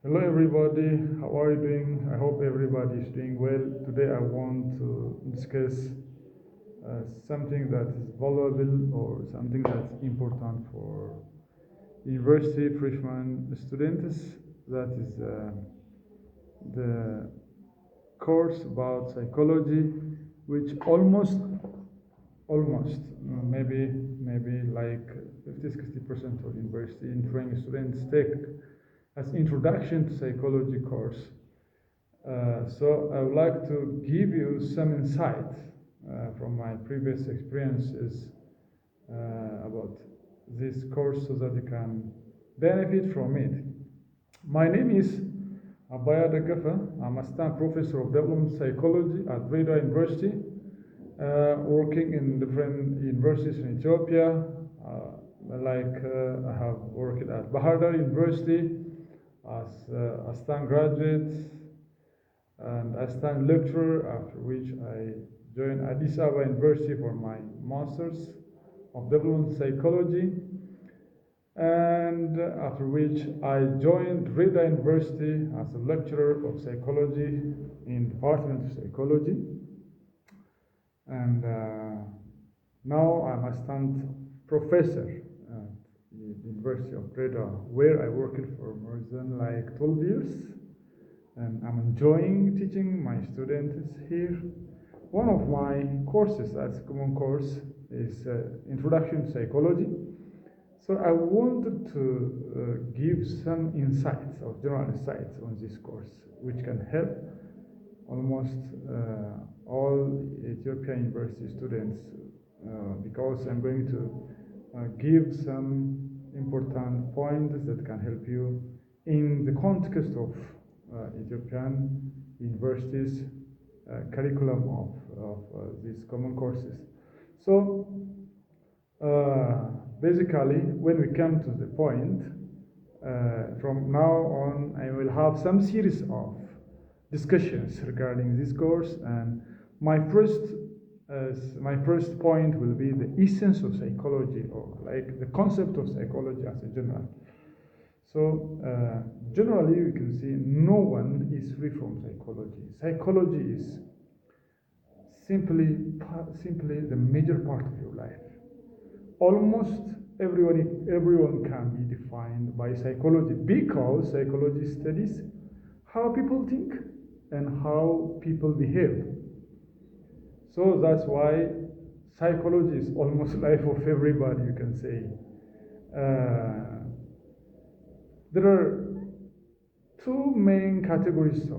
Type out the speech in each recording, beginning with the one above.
Hello, everybody. How are you doing? I hope everybody is doing well. Today, I want to discuss something that is valuable or something that's important for university freshman students. That is the course about psychology, which almost maybe like 50-60% of university and training students take as introduction to psychology course. So I would like to give you some insight from my previous experiences about this course so that you can benefit from it. My name is Abaya Dagafa. I'm a assistant professor of development psychology at Reda University, working in different universities in Ethiopia. I have worked at Bahardar University as assistant graduate and assistant lecturer, after which I joined Addis Ababa University for my master's of development psychology, and after which I joined Reda University as a lecturer of psychology in Department of Psychology, and now I'm assistant professor at the University of Reda, where I worked for more than like 12 years, and I'm enjoying teaching my students here. One of my courses, that's a common course, is Introduction to Psychology. So I wanted to give some insights or general insights on this course, which can help almost all Ethiopian university students, because I'm going to give some important points that can help you in the context of Ethiopian universities curriculum of these common courses. So basically, when we come to the point, from now on, I will have some series of discussions regarding this course, and my first point will be the essence of psychology, or like the concept of psychology as a general. So generally, we can see no one is free from psychology. Psychology is simply the major part of your life. Almost everyone can be defined by psychology, because psychology studies how people think and how people behave. So that's why psychology is almost life of everybody, you can say. There are two main categories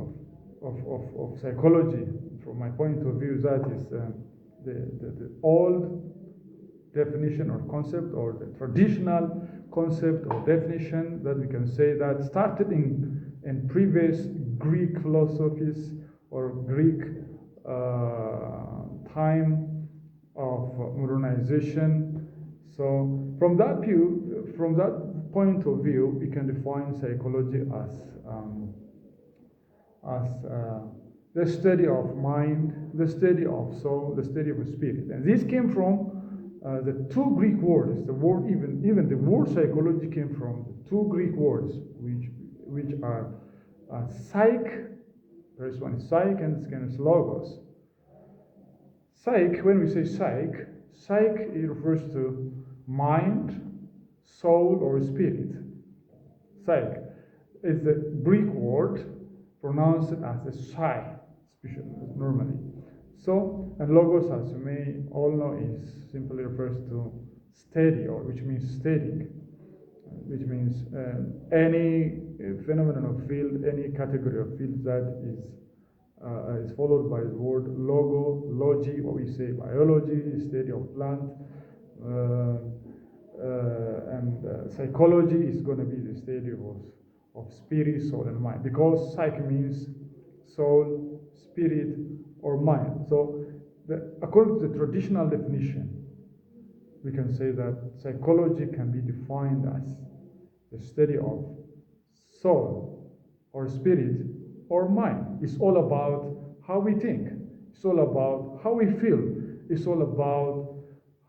of psychology from my point of view. That is the old definition or concept, or the traditional concept or definition that we can say that started in previous Greek philosophies or Greek time of modernization. So from that point of view, we can define psychology as the study of mind, the study of soul, the study of spirit. And this came from the two Greek words. The word, even the word psychology, came from the two Greek words, which are psych. First one is psych, and the second is logos. Psych. When we say psych, it refers to mind, soul, or spirit. Psych is the Greek word pronounced as a psi, normally. So, and logos, as you may all know, is simply refers to steady, or which means steady, which means any phenomenon of field, any category of field that is followed by the word logi, what we say biology, study of plant, and psychology is going to be the study of spirit, soul, and mind, because psyche means soul, spirit, or mind. So, according to the traditional definition, we can say that psychology can be defined as the study of soul, or spirit, or mind. It's all about how we think. It's all about how we feel. It's all about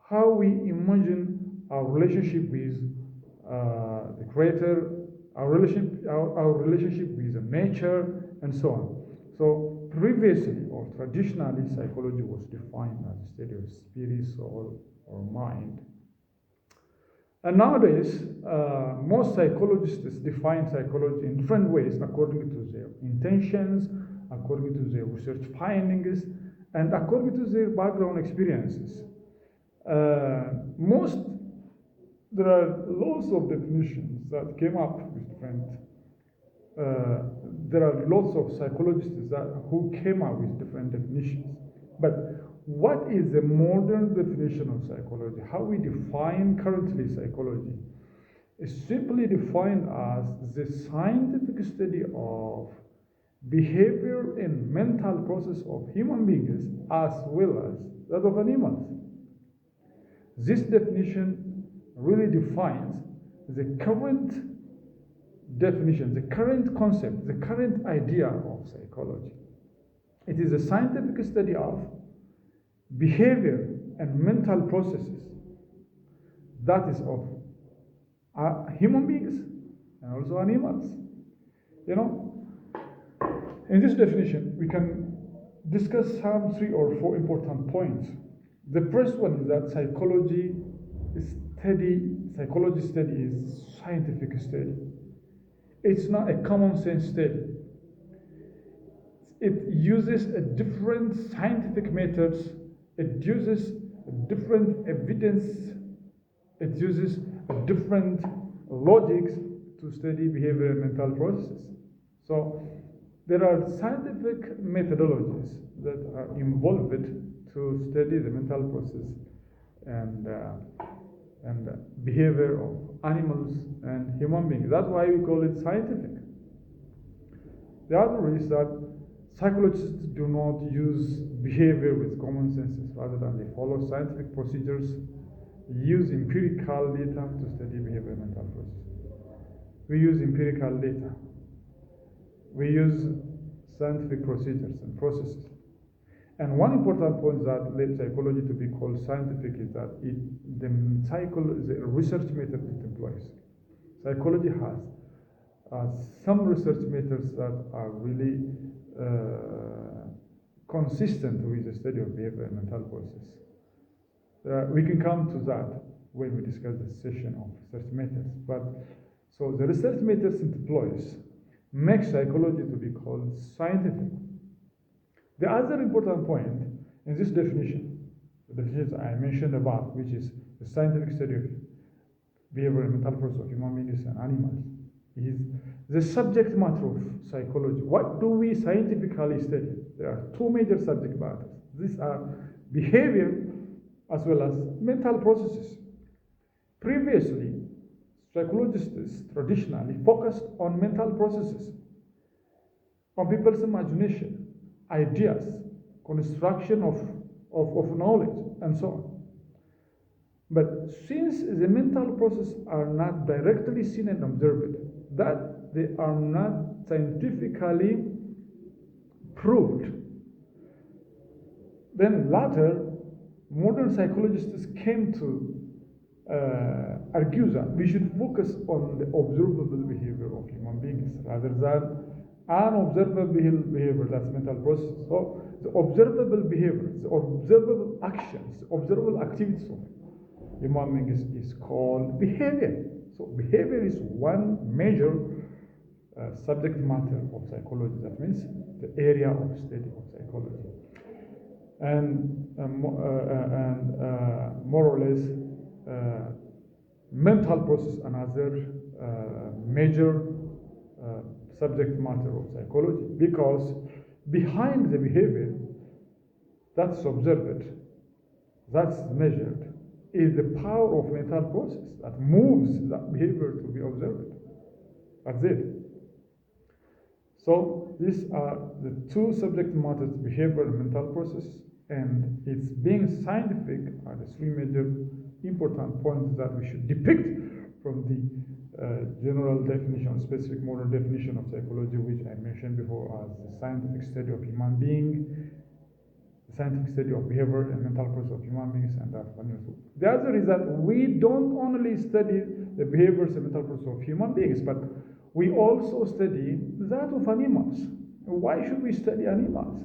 how we imagine our relationship with the Creator, our relationship with nature, and so on. So previously or traditionally, psychology was defined as a state of spirit, soul, or mind. And nowadays, most psychologists define psychology in different ways according to their intentions, according to their research findings, and according to their background experiences. Most There are lots of definitions that came up with different. There are lots of psychologists who came up with different definitions. But what is the modern definition of psychology? How we define currently psychology is simply defined as the scientific study of behavior and mental process of human beings as well as that of animals. This definition really defines the current definition, the current concept, the current idea of psychology. It is a scientific study of behavior and mental processes that is of human beings and also animals. In this definition, we can discuss some 3 or 4 important points. The first one is that psychology study is scientific study. It's not a common sense study. It uses a different scientific methods. It uses different evidence. It uses different logics to study behavior and mental processes. So there are scientific methodologies that are involved to study the mental process and behavior of animals and human beings. That's why we call it scientific. The other is that psychologists do not use behavior with common senses. Rather than they follow scientific procedures, use empirical data to study behavior and mental processes. We use empirical data. We use scientific procedures and processes. And one important point that led psychology to be called scientific is that the research method it employs. Psychology has some research methods that are really consistent with the study of behavior and mental process. We can come to that when we discuss the session of research methods. So the research methods it employs make psychology to be called scientific. The other important point in this definition, the definitions I mentioned above, which is the scientific study of behavior and mental process of human beings and animals, is the subject matter of psychology. What do we scientifically study? There are 2 major subject matters. These are behavior as well as mental processes. Previously, psychologists traditionally focused on mental processes, on people's imagination, ideas, construction of knowledge, and so on. But since the mental processes are not directly seen and observed, that they are not scientifically proved, then later, modern psychologists came to argue that we should focus on the observable behavior of human beings rather than unobservable behavior, that's mental process. So the observable behavior, the observable actions, the observable activities of human beings is called behavior. So behavior is one major subject matter of psychology. That means the area of study of psychology. And more or less, mental process another major subject matter of psychology, because behind the behavior that's observed, that's measured, is the power of mental process that moves that behavior to be observed. That's it. So these are the 2 subject matters, behavior and mental process, and it's being scientific are the 3 major important points that we should depict from the general definition, specific modern definition of psychology, which I mentioned before as the scientific study of human being, the scientific study of behavior and mental process of human beings, and that one. The other is that we don't only study the behaviors and mental process of human beings, but We also study that of animals. Why should we study animals?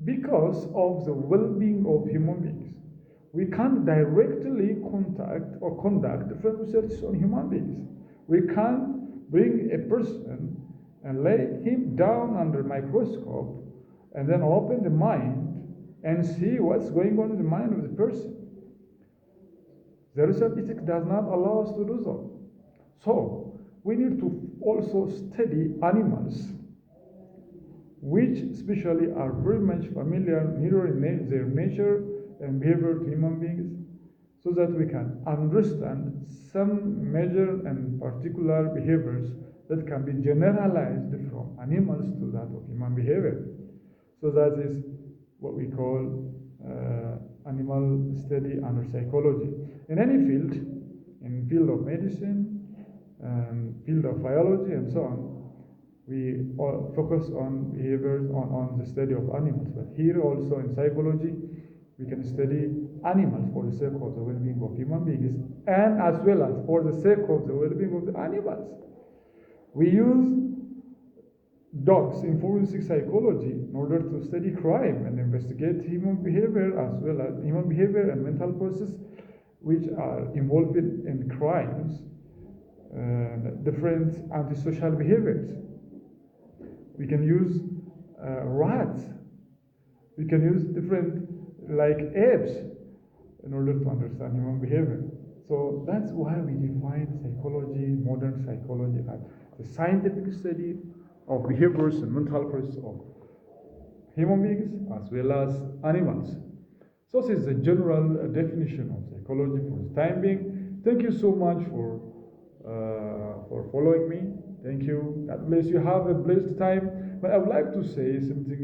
Because of the well-being of human beings. We can't directly contact or conduct different research on human beings. We can't bring a person and lay him down under a microscope and then open the mind and see what's going on in the mind of the person. The research ethics does not allow us to do so. So we need to also study animals, which especially are very much familiar, mirroring their nature and behavior to human beings, so that we can understand some major and particular behaviors that can be generalized from animals to that of human behavior. So that is what we call animal study under psychology. In any field, in field of medicine, field of biology, and so on, we all focus on behaviors on the study of animals. But here also in psychology, we can study animals for the sake of the well-being of human beings, and as well as for the sake of the well-being of the animals. We use dogs in forensic psychology in order to study crime and investigate human behavior, as well as human behavior and mental processes which are involved in crimes, different antisocial behaviors. We can use rats. We can use different, like apes, in order to understand human behavior. So that's why we define psychology, modern psychology, as the scientific study of behaviors and mental processes of human beings as well as animals. So this is the general definition of psychology for the time being. Thank you so much for following me. Thank you. God bless you. Have a blessed time. But I would like to say something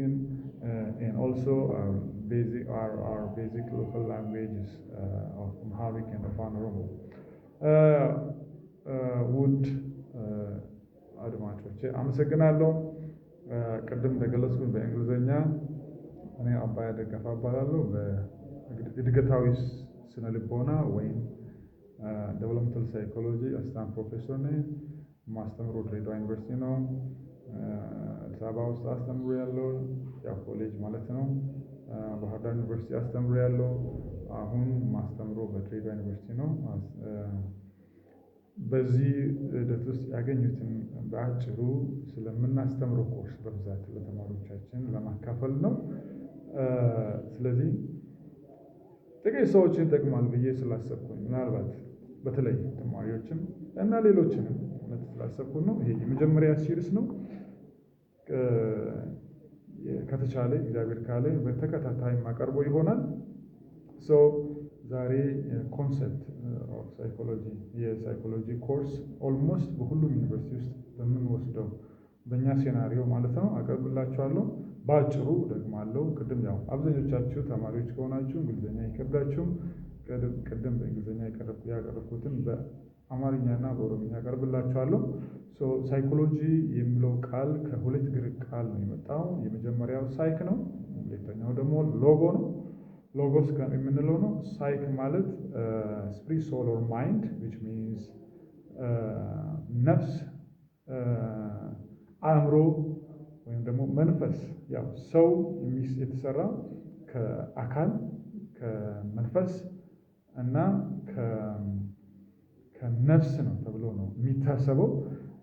in also our basic local languages of Amharic and of Oromo. ውድ አድማጮቼ አመሰግናለሁ። ቅድም እንደገለጽኩት በእንግሊዝኛ እኔ አባያ ደገፋ እባላለሁ። በእድገታዊ ስነ ልቦና ወይም ዴቨሎፕመንታል ሳይኮሎጂ አሲስታንት ፕሮፌሰር ነኝ። ማስተምሮ ድሬዳዋ ዩኒቨርሲቲ ነው። አዲስ አበባ ውስጥ አስተምሬያለሁ፣ ያው ኮሌጅ ማለት ነው። ባህር ዳር ዩኒቨርሲቲ አስተምሬያለሁ። አሁን ማስተምሮ በድሬዳዋ ዩኒቨርሲቲ ነው። በዚህ ሂደት ውስጥ ያገኙትን በአጭሩ ስለምናስተምረው ኮርስ በብዛት ለተማሪዎቻችን ለማካፈል ነው። ስለዚህ ጥቂት ሰዎችን ይጠቅማል ብዬ ስላሰብኩኝ ምናልባት በተለይ ተማሪዎችን እና ሌሎችንም ስላሰብኩኝ ነው። ይሄ የመጀመሪያ ሲሪስ ነው። ከተቻለ እግዚአብሔር ካለ በተከታታይ ማቀርቦ ይሆናል። ዛሬ ኮንሰፕት ኦፍ ሳይኮሎጂ የሳይኮሎጂ ኮርስ ኦልሞስት በሁሉም ዩኒቨርሲቲ ውስጥ በምንወስደው በእኛ ሴናሪዮ ማለት ነው አቀርብላችኋለሁ። በአጭሩ ደግማለሁ። ቅድም ያው አብዛኞቻችሁ ተማሪዎች ከሆናችሁ እንግሊዝኛ ይከብዳችሁም። ቅድም በእንግሊዝኛ ያቀረብኩትን በአማርኛና በኦሮምኛ አቀርብላችኋለሁ። ሳይኮሎጂ የሚለው ቃል ከሁለት ግሪክ ቃል ነው የመጣው። የመጀመሪያው ሳይክ ነው፣ ሁለተኛው ደግሞ ሎጎ ነው። ሎጎስ የምንለው ነው። ሳይክ ማለት ስፒሪት ሶል ኦር ማይንድ ዊች ሚንስ ነፍስ፣ አእምሮ ወይም ደግሞ መንፈስ። ያው ሰው የተሰራ ከአካል ከመንፈስ እና ከነፍስ ነው ተብሎ ነው የሚታሰበው።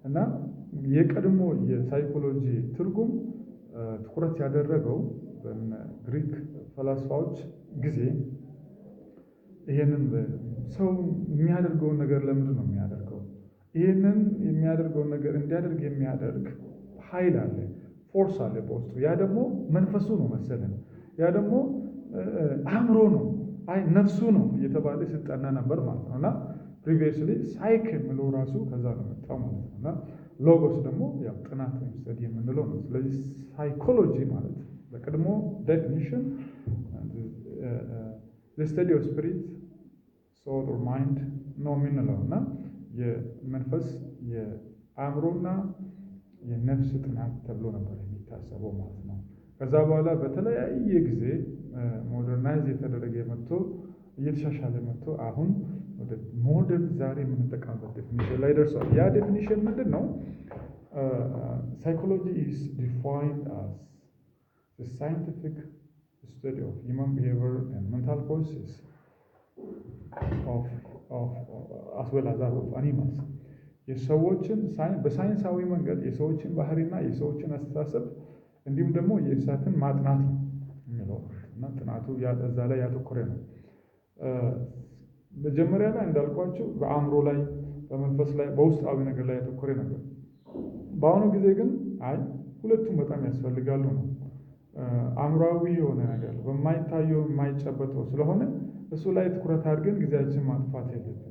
እና የቀድሞ የሳይኮሎጂ ትርጉም ትኩረት ያደረገው በግሪክ ፈላስፋዎች ጊዜ ይሄንን ሰው የሚያደርገውን ነገር ለምንድን ነው የሚያደርገው? ይሄንን የሚያደርገውን ነገር እንዲያደርግ የሚያደርግ ኃይል አለ፣ ፎርስ አለ በውስጡ። ያ ደግሞ መንፈሱ ነው መሰለን፣ ያ ደግሞ አእምሮ ነው፣ ነፍሱ ነው እየተባለ ሲጠና ነበር ማለት ነው። እና ፕሪቪየስሊ ሳይክ የምለው ራሱ ከዛ ነው መጣው ማለት ነው። እና ሎጎስ ደግሞ ያው ጥናት ወይም ስተዲ የምንለው ነው። ስለዚህ ሳይኮሎጂ ማለት በቀድሞ ዴፊኒሽን ስተዲ ኦፍ ስፒሪት ሶል ኦር ማይንድ ነው የምንለው እና የመንፈስ የአእምሮና የነፍስ ጥናት ተብሎ ነበር የሚታሰበው ማለት ነው። ከዛ በኋላ በተለያየ ጊዜ ሞደርናይዝ የተደረገ መጥቶ እየተሻሻለ መጥቶ አሁን ወደ ሞደርን ዛሬ የምንጠቀምበት ዴፊኒሽን ላይ ደርሷል። ያ ዴፊኒሽን ምንድን ነው? ሳይኮሎጂ ኢዝ ዲፋይንድ አስ ዘ ሳይንቲፊክ ስተዲ ኦፍ ሂውማን ቢሄቪየር ኤንድ ሜንታል ፕሮሰስ አስ ዌል አዝ ዛት ኦፍ አኒማልስ። የሰዎችን በሳይንሳዊ መንገድ የሰዎችን ባህሪና የሰዎችን አስተሳሰብ እንዲሁም ደግሞ የእንስሳትን ማጥናት ነው የሚለው እና ጥናቱ እዛ ላይ ያተኮረ ነው። መጀመሪያ ላይ እንዳልኳቸው በአእምሮ ላይ፣ በመንፈስ ላይ፣ በውስጣዊ ነገር ላይ ያተኮረ ነበር። በአሁኑ ጊዜ ግን ሁለቱም በጣም ያስፈልጋሉ ነው። አእምሯዊ የሆነ ነገር በማይታየው የማይጨበጠው ስለሆነ እሱ ላይ ትኩረት አድርገን ጊዜያችን ማጥፋት የለብንም።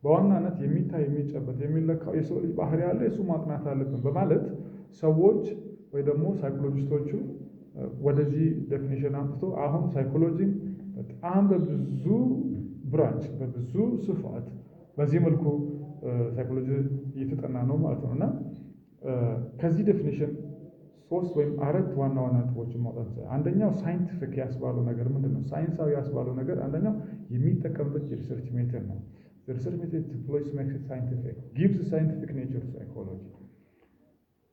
በዋናነት የሚታይ የሚጨበጥ የሚለካው የሰው ልጅ ባህሪ ያለ እሱ ማጥናት አለብን በማለት ሰዎች ወይ ደግሞ ሳይኮሎጂስቶቹ ወደዚህ ዴፊኒሽን አምጥቶ አሁን ሳይኮሎጂ በጣም በብዙ ብራንች በብዙ ስፋት በዚህ መልኩ ሳይኮሎጂ እየተጠና ነው ማለት ነው። እና ከዚህ ዴፊኒሽን 3 ወይም 4 ዋና ዋና ነጥቦችን ማውጣት ይችላል። አንደኛው ሳይንቲፊክ ያስባለው ነገር ምንድን ነው? ሳይንሳዊ ያስባለው ነገር አንደኛው የሚጠቀምበት የሪሰርች ሜተድ ነው። ሪሰርች ሜተድ ዲፕሎይስ ሜክስ ሳይንቲፊክ ጊቭስ ሳይንቲፊክ ኔቸር ሳይኮሎጂ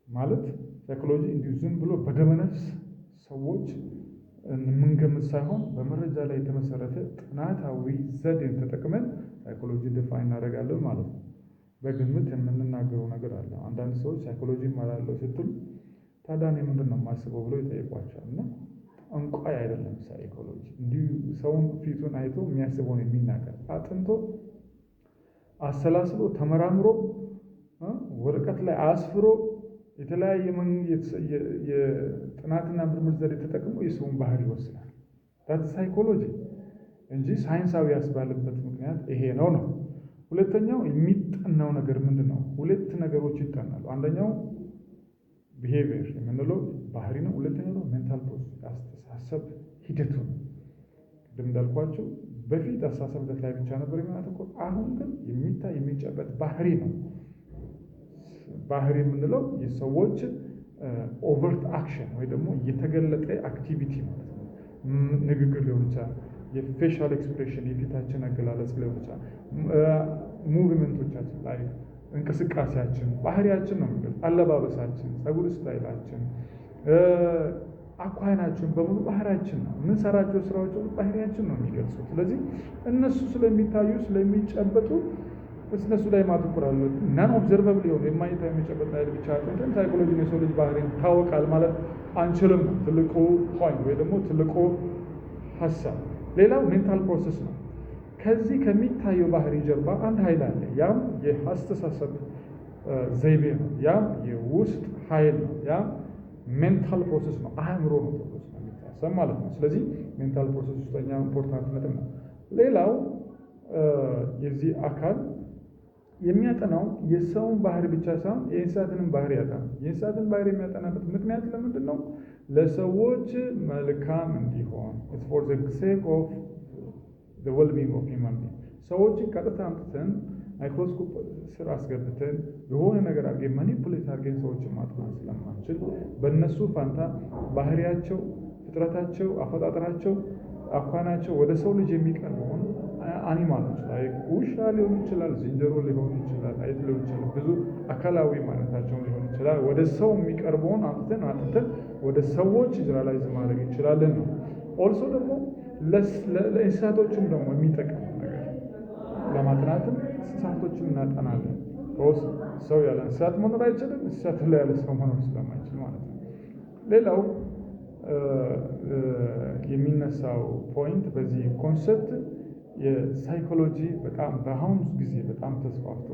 ማለት ሳይኮሎጂ እንዲሁ ዝም ብሎ በደመነፍስ ሰዎች የምንገምት ሳይሆን በመረጃ ላይ የተመሰረተ ጥናታዊ ዘዴን ተጠቅመን ሳይኮሎጂ ዲፋይን እናደርጋለን ማለት ነው። በግምት የምንናገረው ነገር አለ። አንዳንድ ሰዎች ሳይኮሎጂ እማራለሁ ስትል ታዲያ እኔ ምንድን ነው የማስበው ብሎ ይጠይቋቸዋል። እና እንቋይ አይደለም ሳይኮሎጂ እንዲሁ ሰውን ፊቱን አይቶ የሚያስበውን የሚናገር አጥንቶ አሰላስሎ ተመራምሮ ወረቀት ላይ አስፍሮ የተለያየ የጥናትና ምርምር ዘዴ ተጠቅሞ የሰውን ባህሪ ይወስናል። ዳት ሳይኮሎጂ እንጂ ሳይንሳዊ ያስባለበት ምክንያት ይሄ ነው። ሁለተኛው የሚጠናው ነገር ምንድን ነው? 2 ነገሮች ይጠናሉ። አንደኛው ቢሄቪየር የምንለው ባህሪ ነው። ሁለተኛው ነው ሜንታል ፕሮሰስ አስተሳሰብ ሂደቱ ነው። ቅድም እንዳልኳቸው በፊት አስተሳሰብ ሂደት ላይ ብቻ ነበር የሚያተኮር። አሁን ግን የሚታይ የሚጨበጥ ባህሪ ነው። ባህሪ የምንለው የሰዎች ኦቨርት አክሽን ወይ ደግሞ የተገለጠ አክቲቪቲ ማለት ነው። ንግግር ሊሆን ይችላል፣ የፌሻል ኤክስፕሬሽን የፊታችን አገላለጽ ሊሆን ይችላል፣ ሙቭመንቶቻችን ላይ እንቅስቃሴያችን ባህሪያችን ነው የሚገልጽ። አለባበሳችን፣ ጸጉር ስታይላችን፣ አኳኋናችን በሙሉ ባህሪያችን ነው። የምንሰራቸው ስራዎች ባህሪያችን ነው የሚገልጹት። ስለዚህ እነሱ ስለሚታዩ ስለሚጨበጡ እነሱ ላይ ማተኮር አለብን። ናን ኦብዘርቨብል የሆኑ የማይታይ የሚጨበጥ ላይ ብቻ አጥንተን ሳይኮሎጂ የሰው ልጅ ባህሪን ታወቃል ማለት አንችልም ነው ትልቁ ፖይንት ወይ ደግሞ ትልቁ ሀሳብ። ሌላው ሜንታል ፕሮሰስ ነው። ከዚህ ከሚታየው ባህሪ ጀርባ አንድ ኃይል አለ። ያም የአስተሳሰብ ዘይቤ ነው። ያም የውስጥ ኃይል ነው። ያም ሜንታል ፕሮሰስ ነው። አእምሮ ነው ተብሎ ስለሚታሰብ ማለት ነው። ስለዚህ ሜንታል ፕሮሰስ ውስጠኛ ኢምፖርታንት ነጥብ ነው። ሌላው የዚህ አካል የሚያጠናው የሰውን ባህሪ ብቻ ሳይሆን የእንስሳትንም ባህሪ ያጠናል። የእንስሳትን ባህሪ የሚያጠናበት ምክንያት ለምንድን ነው? ለሰዎች መልካም እንዲሆን for the sake of the well-being of human being ሰዎችን ቀጥታ አምጥተን ማይክሮስኮፕ ስር አስገብተን የሆነ ነገር አድርገን ማኒፑሌት አድርገን ሰዎችን ማጥናት ስለማንችል በእነሱ ፋንታ ባህሪያቸው፣ ፍጥረታቸው፣ አፈጣጠራቸው፣ አኳናቸው ወደ ሰው ልጅ የሚቀርበውን አኒማሎች ላይ ውሻ ሊሆን ይችላል፣ ዝንጀሮ ሊሆን ይችላል፣ አይጥ ሊሆን ይችላል፣ ብዙ አካላዊ ማለታቸውን ሊሆን ይችላል። ወደ ሰው የሚቀርበውን አጥተን ወደ ሰዎች ጀነራላይዝ ማድረግ እንችላለን ነው። ኦልሶ ደግሞ ለእንስሳቶችም ደግሞ የሚጠቅም ነገር ለማጥናትም እንስሳቶችን እናጠናለን። ሰው ያለ እንስሳት መኖር አይችልም፣ እንስሳት ላይ ያለ ሰው መኖር ስለማይችል ማለት ነው። ሌላው የሚነሳው ፖይንት በዚህ ኮንሰፕት የሳይኮሎጂ በጣም በአሁኑ ጊዜ በጣም ተስፋፍቶ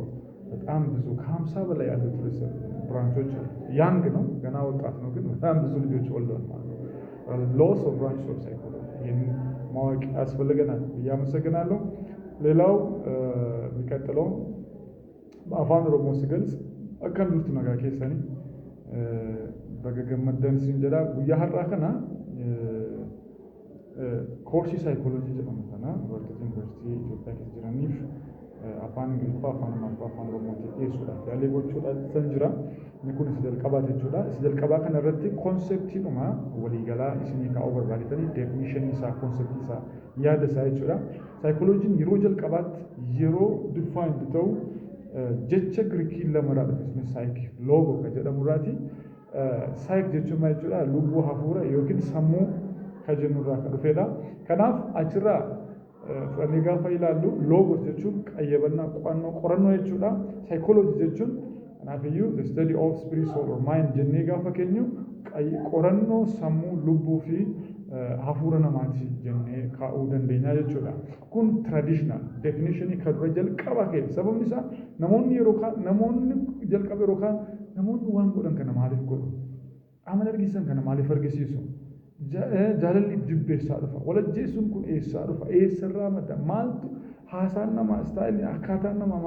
በጣም ብዙ ከ50 በላይ ያሉት ብራንቾች አሉ። ያንግ ነው ገና ወጣት ነው፣ ግን በጣም ብዙ ልጆች ወልደዋል ማለት ነው። ሎስ ኦፍ ብራንች ኦፍ ሳይኮሎጂ ይህን ማወቅ ያስፈልገናል ብዬ አመሰግናለሁ። ሌላው የሚቀጥለው በአፋን ኦሮሞ ሲገልጽ አካን ዱርቱ ነጋ ኬሰኒ በገገመደን ሲንጀላ ጉያ ሀራ ከና ኮርሲ ሳይኮሎጂ ጀመተና ወርት ዩኒቨርሲቲ ኢትዮጵያ ከጅራኒፍ afaan Ingiliffaa afaan Amaariffaa afaan Oromootiin dhiyeessuudhaaf yaalii gochuudhaan san jira. Inni kun isa jalqabaa jechuudha. Isa jalqabaa kana irratti konseptiidhuma waliigalaa isinii kaa'uu barbaadetanii definishinii isaa konseptii isaa yaada isaa jechuudha. Saayikolojiin yeroo jalqabaatti yeroo difaayindi ta'u jecha Giriikii lamarraa dhufe saayik loogoo kan jedhamu irraati. Saayik jechuun maal jechuudha? Lubbuu hafuura yookiin sammuu kan jennurraa kan dhufedha. Kanaaf achirraa fudhannee gaafa ilaallu loogos jechuun qayyabannaa qorannoo jechuudha. Saayikoloojii jechuun kanaafiyyuu the study of spirit soul or mind jennee gaafa keenyu qorannoo sammuu lubbuu fi hafuura namaati jennee kaa'uu dandeenya jechuudha. Kun traditional definition kan dura jalqaba keessa sababni isaa namoonni yeroo kaan namoonni jalqaba yeroo kaan namoonni waan godhan kana maaliif godhu? Amala argisan kana maaliif argisiisu? Jaalalliif jibbeessaa dhufa. Walajjeessuun kun eessaa dhufa? Eessarraa madda? Maaltu haasaan namaa istaayilii akkaataan namaa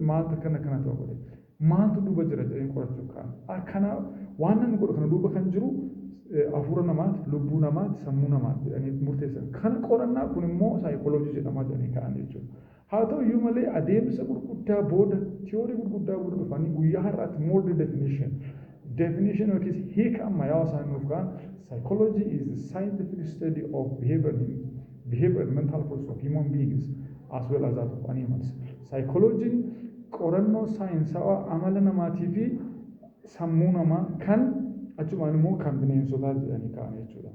maaltu akkana kana ta'u godhe? Maaltu duuba jira jedhanii qorachuu kaan? Kanaaf waan namni godhu kana duuba kan jiru hafuura namaati, lubbuu namaati, sammuu namaati jedhanii murteessan. Kana qorannaa kun immoo saayikoloojii jedhamaa jedhanii ka'an jechuudha. Haa ta'u iyyuu malee adeemsa gurguddaa booda tiyoorii gurguddaa booda dhufanii guyyaa har'aatti more definition yookiis hiika ammayyaa isaan nuuf ka'an psychology is the scientific study of behavior and mental process of human beings as well as that of animals. Psychology qorannoo saayinsawaa amala namaatii fi sammuu namaa kan achumaan immoo kan bineensotaa jedhanii ka'an jechuudha.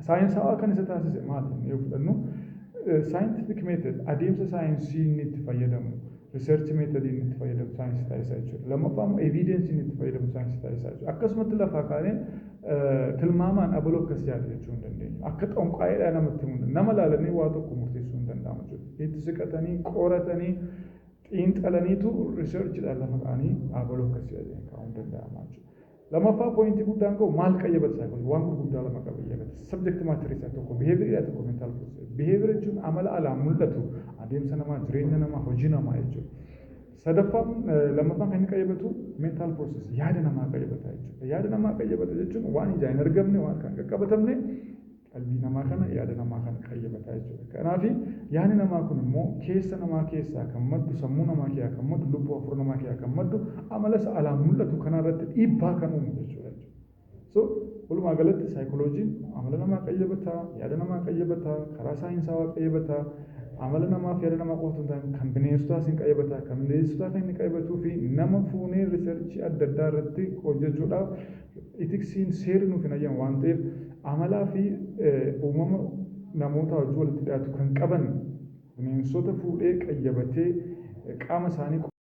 Saayinsawaa kan isa taasise maali yoo fudhannu scientific method adeemsa saayinsii inni itti fayyadamu research method inni itti fayyadamu saayinsii taasisaa jechuudha. Lammaffaa immoo evidence inni itti fayyadamu saayinsii taasisaa jechuudha. Akkasumatti lafaa kaanee tilmaamaan abaloo akkas yaada jechuu hin dandeenyu. Akka xonqaa'eedhaa namatti himuu nama laalanii waa tokko murteessuu hin danda'amu jechuudha. Itti siqatanii qoratanii xiinxalaniitu riisarchiidhaan lafa kaa'anii abaloo akkas yaada kaa'uu hin danda'amu jechuudha. Lammaffaa pooyintii guddaan qabu maal qayyabata saayikoloojii waan gurguddaa lama qabayyabata. Sabjekti maatirii isaa tokko biheevirii tokko mentaal piroosesii. Biheevirii jechuun amala alaan mul'atu adeemsa namaa jireenya namaa hojii namaa jechuudha. Sadaffaan lammaffaan kan inni qayyabatu mentaal piroosesii yaada namaa qayyabata jechuudha. Yaada namaa qayyabata jechuun waan ijaan hin argamne waan kan qaqqabatamne qalbii namaa kana yaada namaa kana qayyabata jechuudha. Kanaaf yaadni namaa kun immoo keessa namaa keessaa kan maddu sammuu namaa keessaa kan maddu lubbuu hafuura namaa keessaa kan maddu amala isa alaan mul'atu kanarratti dhiibbaa kan uumu jechuudha. So walumaa galatti saayikolojiin amala namaa qayyabata, yaada namaa qayyabata, karaa saayinsawaa qayyabata, amala namaa fi yaada namaa qofa hin taane kan bineensotaas hin qayyabata, kan bineensotaa kan inni qayyabatuu fi nama fuunee riisarchii adda addaa irratti hojjechuudhaaf itiksiin seerri nuuf hin ayyamu waan ta'eef amalaa fi uumama namoota wajjin walitti dhiyaatu kan qaban bineensota fuudhee qayyabatee qaama isaanii